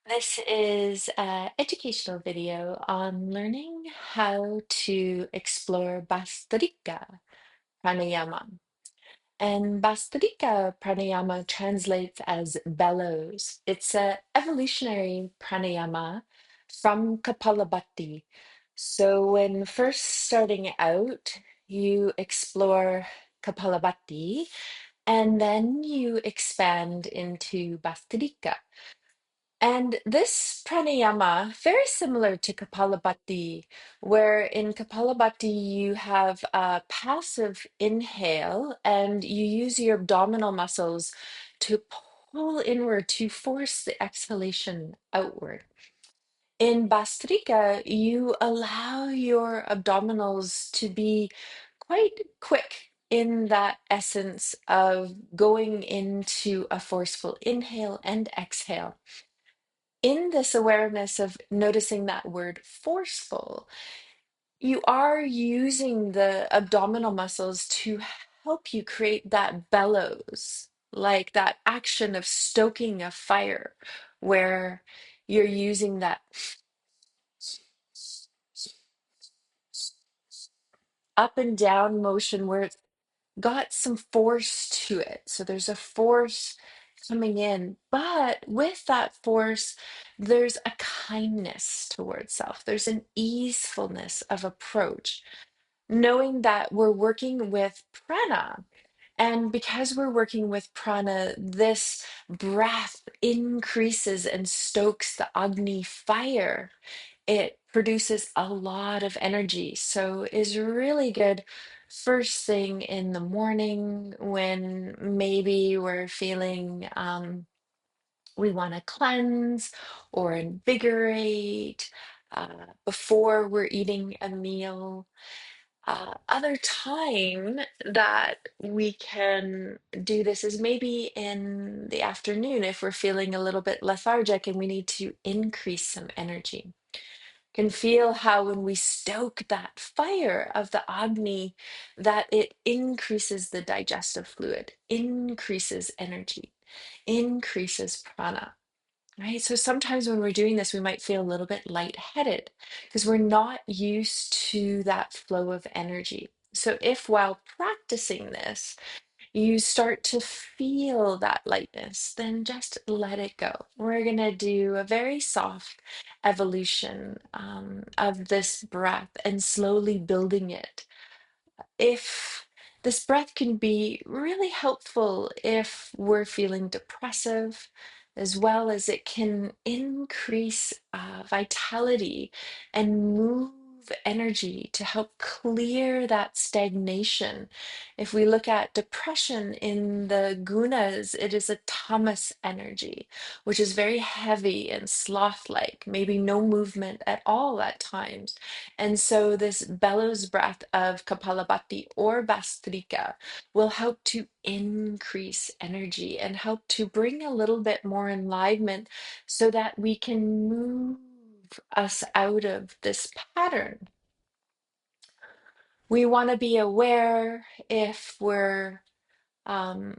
This is an educational video on learning how to explore Bhastrika Pranayama. And Bhastrika Pranayama translates as bellows. It's a evolutionary pranayama from Kapalabhati. So when first starting out, you explore Kapalabhati and then you expand into Bhastrika. And this pranayama, very similar to Kapalabhati, where in Kapalabhati you have a passive inhale and you use your abdominal muscles to pull inward to force the exhalation outward. In Bhastrika, you allow your abdominals to be quite quick in that essence of going into a forceful inhale and exhale. In this awareness of noticing that word forceful, you are using the abdominal muscles to help you create that bellows, like that action of stoking a fire, where you're using that up and down motion where it's got some force to it. So there's a force coming in, but with that force, there's a kindness towards self. There's an easefulness of approach, knowing that we're working with prana. And because we're working with prana, this breath increases and stokes the Agni fire. It produces a lot of energy. So is really good first thing in the morning when maybe we're feeling we want to cleanse or invigorate before we're eating a meal. Other time that we can do this is maybe in the afternoon if we're feeling a little bit lethargic and we need to increase some energy. Can feel how when we stoke that fire of the Agni, that it increases the digestive fluid, increases energy, increases prana. Right. So sometimes when we're doing this, we might feel a little bit lightheaded because we're not used to that flow of energy. So if while practicing this, you start to feel that lightness, then just let it go. We're going to do a very soft evolution of this breath and slowly building it. If this breath can be really helpful if we're feeling depressive, as well as it can increase vitality and move energy to help clear that stagnation. If we look at depression in the gunas, it is a tamas energy, which is very heavy and sloth-like, maybe no movement at all at times. And so this bellows breath of Kapalabhati or Bhastrika will help to increase energy and help to bring a little bit more enlivenment so that we can move us out of this pattern. We want to be aware if we're um,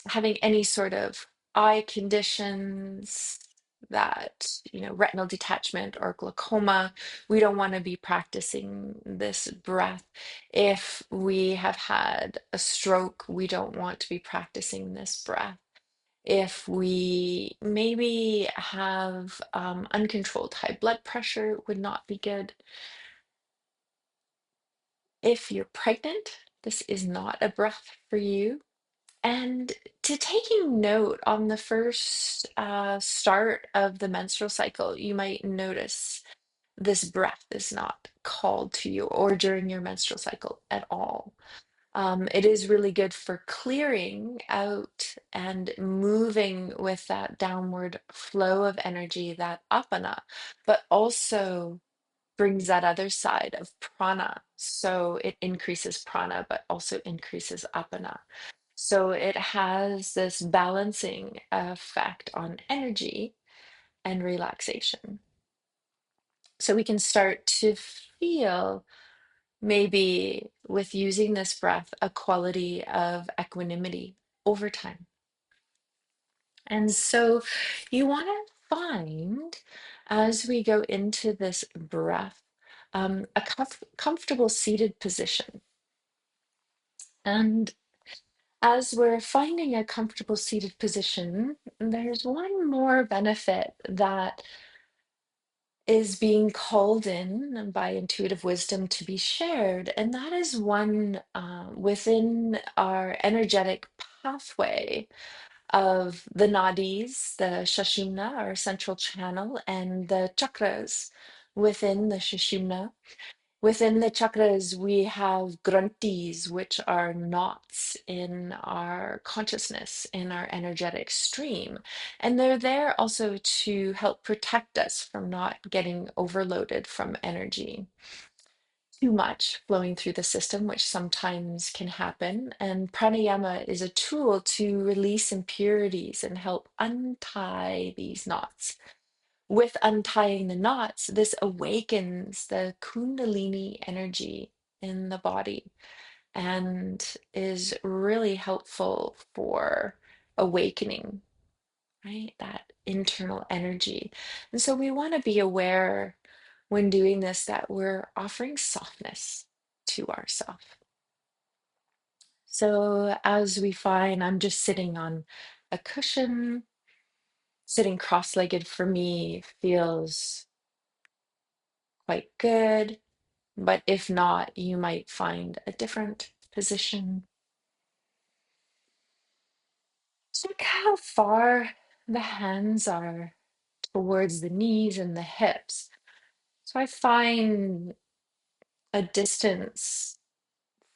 having any sort of eye conditions that, retinal detachment or glaucoma, we don't want to be practicing this breath. If we have had a stroke, we don't want to be practicing this breath. If we maybe have uncontrolled high blood pressure, would not be good. If you're pregnant, this is not a breath for you. And to taking note on the first start of the menstrual cycle, you might notice this breath is not called to you or during your menstrual cycle at all. It is really good for clearing out and moving with that downward flow of energy, that apana, but also brings that other side of prana. So it increases prana, but also increases apana. So it has this balancing effect on energy and relaxation. So we can start to feel maybe with using this breath a quality of equanimity over time. And so you want to find as we go into this breath a comfortable seated position. And as we're finding a comfortable seated position, there's one more benefit that is being called in by intuitive wisdom to be shared, and that is one within our energetic pathway of the nadis, the shashimna, our central channel, and the chakras within the shashimna. Within the chakras, we have grantis, which are knots in our consciousness, in our energetic stream. And they're there also to help protect us from not getting overloaded from energy. Too much flowing through the system, which sometimes can happen. And pranayama is a tool to release impurities and help untie these knots. With untying the knots, this awakens the Kundalini energy in the body and is really helpful for awakening, right? That internal energy. And so we want to be aware when doing this that we're offering softness to ourselves. So as we find, I'm just sitting on a cushion, sitting cross-legged for me feels quite good. But if not, you might find a different position. Check how far the hands are towards the knees and the hips. So I find a distance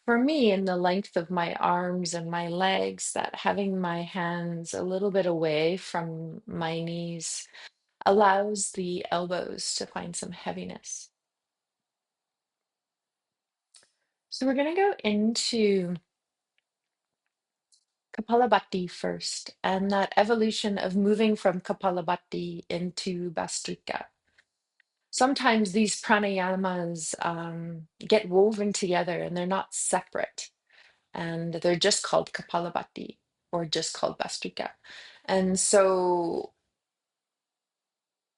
for me in the length of my arms and my legs that having my hands a little bit away from my knees allows the elbows to find some heaviness. So we're going to go into Kapalabhati first, and that evolution of moving from Kapalabhati into Bhastrika. Sometimes these pranayamas get woven together and they're not separate, and they're just called Kapalabhati or just called Bhastrika. And so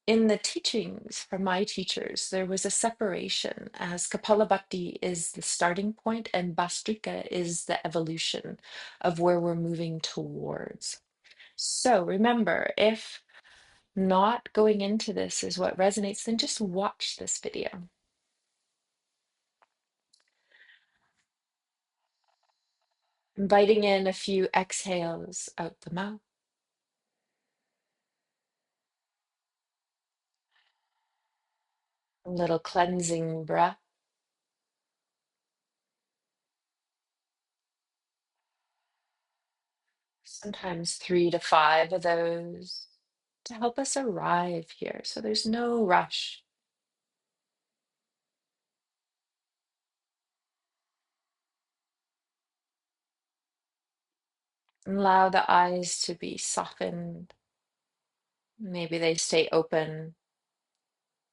in the teachings from my teachers, there was a separation as Kapalabhati is the starting point and Bhastrika is the evolution of where we're moving towards. So remember, if not going into this is what resonates, then just watch this video. Inviting in a few exhales out the mouth, a little cleansing breath, sometimes 3 to 5 of those to help us arrive here. So there's no rush. Allow the eyes to be softened. Maybe they stay open,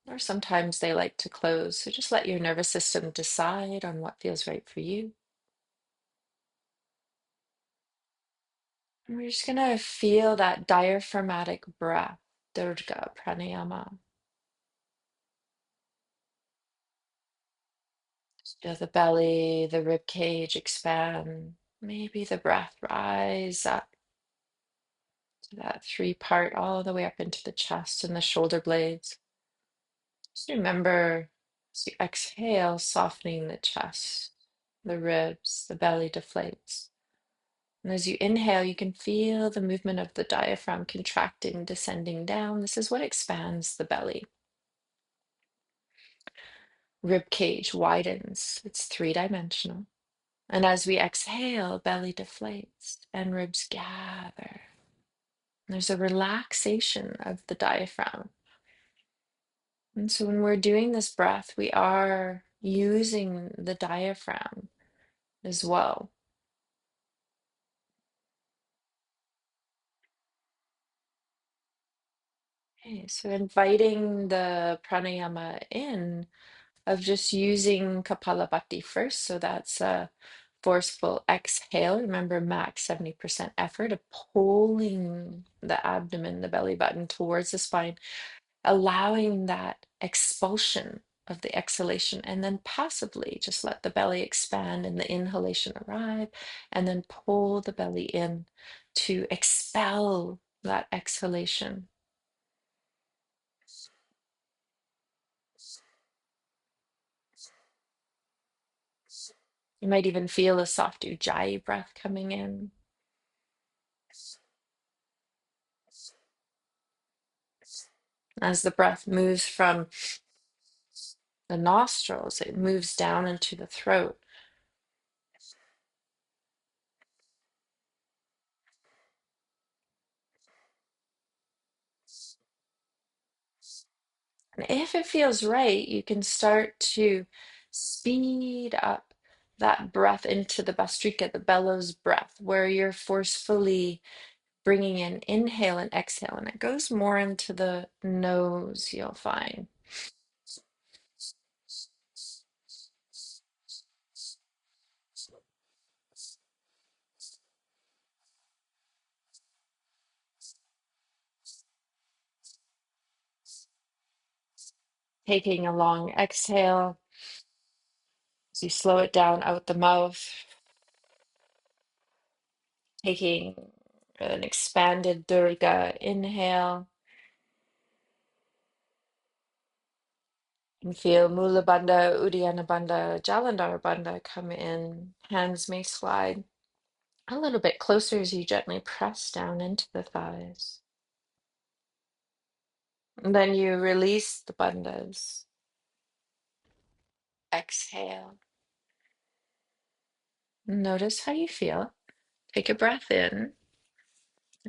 or sometimes they like to close. So just let your nervous system decide on what feels right for you. And we're just gonna feel that diaphragmatic breath, Durga Pranayama. Just feel the belly, the rib cage expand. Maybe the breath rise up to that 3 part all the way up into the chest and the shoulder blades. Just remember as you exhale, softening the chest, the ribs, the belly deflates. And as you inhale, you can feel the movement of the diaphragm contracting, descending down. This is what expands the belly. Rib cage widens. It's 3 dimensional. And as we exhale, belly deflates and ribs gather. There's a relaxation of the diaphragm. And so when we're doing this breath, we are using the diaphragm as well. Okay, so inviting the pranayama in of just using Kapalabhati first. So that's forceful exhale. Remember, max 70% effort of pulling the abdomen, the belly button towards the spine, allowing that expulsion of the exhalation, and then passively just let the belly expand and the inhalation arrive, and then pull the belly in to expel that exhalation. You might even feel a soft ujjayi breath coming in. As the breath moves from the nostrils, it moves down into the throat. And if it feels right, you can start to speed up that breath into the Bhrastrika, the bellows breath, where you're forcefully bringing in inhale and exhale, and it goes more into the nose, you'll find. Taking a long exhale as you slow it down out the mouth, taking an expanded Durga inhale. And feel Mula Bandha, Uddiyana Bandha, Jalandhar Bandha come in. Hands may slide a little bit closer as you gently press down into the thighs. And then you release the bandhas. Exhale. Notice how you feel. Take a breath in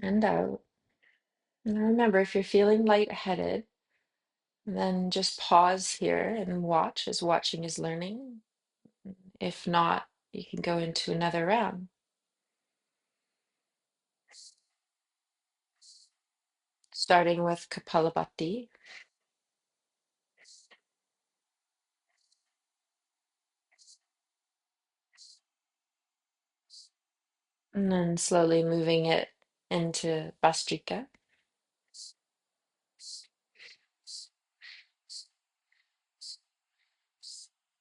and out. And remember, if you're feeling lightheaded, then just pause here and watch, as watching is learning. If not, you can go into another round. Starting with Kapalabhati. And then slowly moving it into Bhastrika.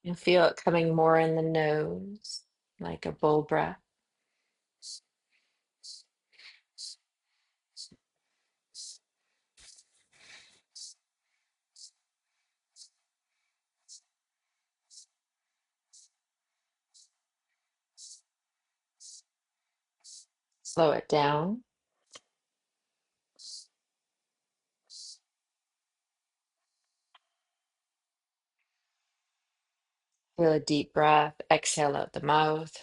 You feel it coming more in the nose, like a bull breath. Slow it down. Feel a deep breath. Exhale out the mouth.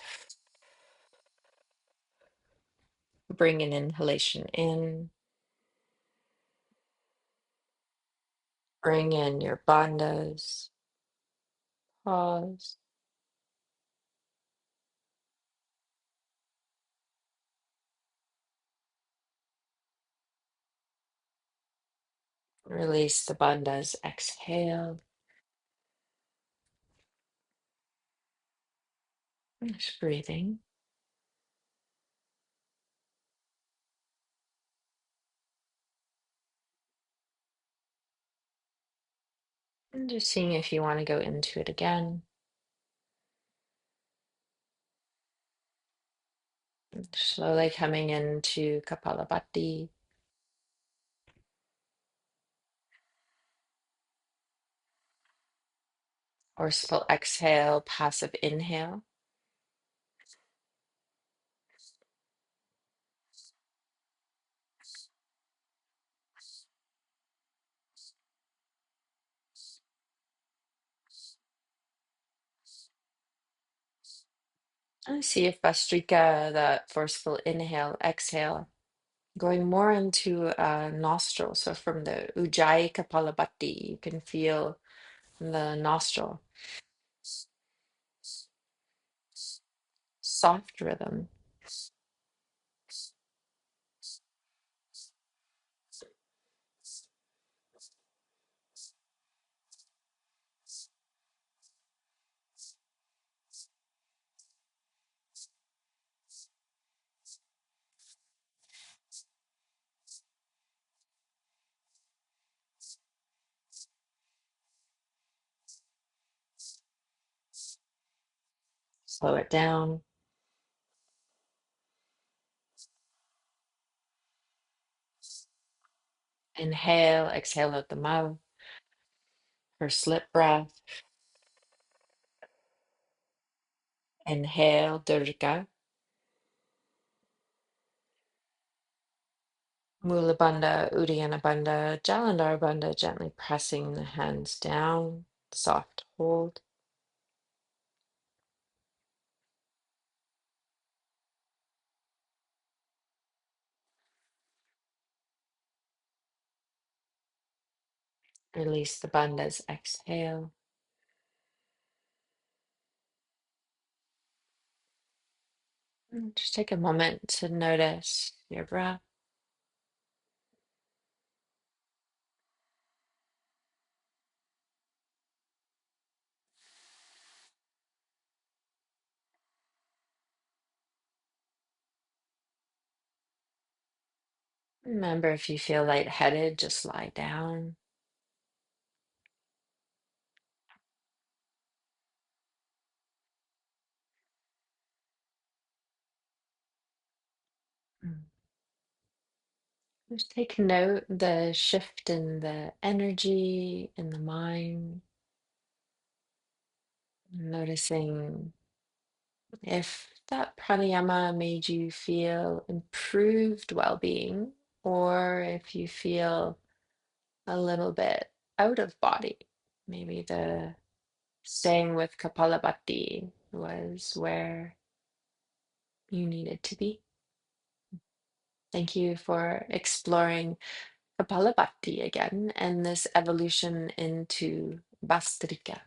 Bring an inhalation in. Bring in your bandhas. Pause. Release the bandhas. Exhale. Just breathing. And just seeing if you want to go into it again. Slowly coming into Kapalabhati. Forceful exhale, passive inhale. I see if Bhastrika, that forceful inhale, exhale, going more into nostril. So from the Ujjayi Kapalabhati, you can feel the nostril. Soft rhythm. Slow it down. Inhale, exhale out the mouth. Her slip breath. Inhale, Durga. Mula Bandha, Uddiyana Bandha, Jalandhar Bandha, gently pressing the hands down. Soft hold. Release the bandhas. Exhale. And just take a moment to notice your breath. Remember, if you feel lightheaded, just lie down. Mm. Just take note the shift in the energy in the mind, noticing if that pranayama made you feel improved well-being, or if you feel a little bit out of body. Maybe the staying with Kapalabhati was where you needed to be. Thank you for exploring Kapalabhati again and this evolution into Bhastrika.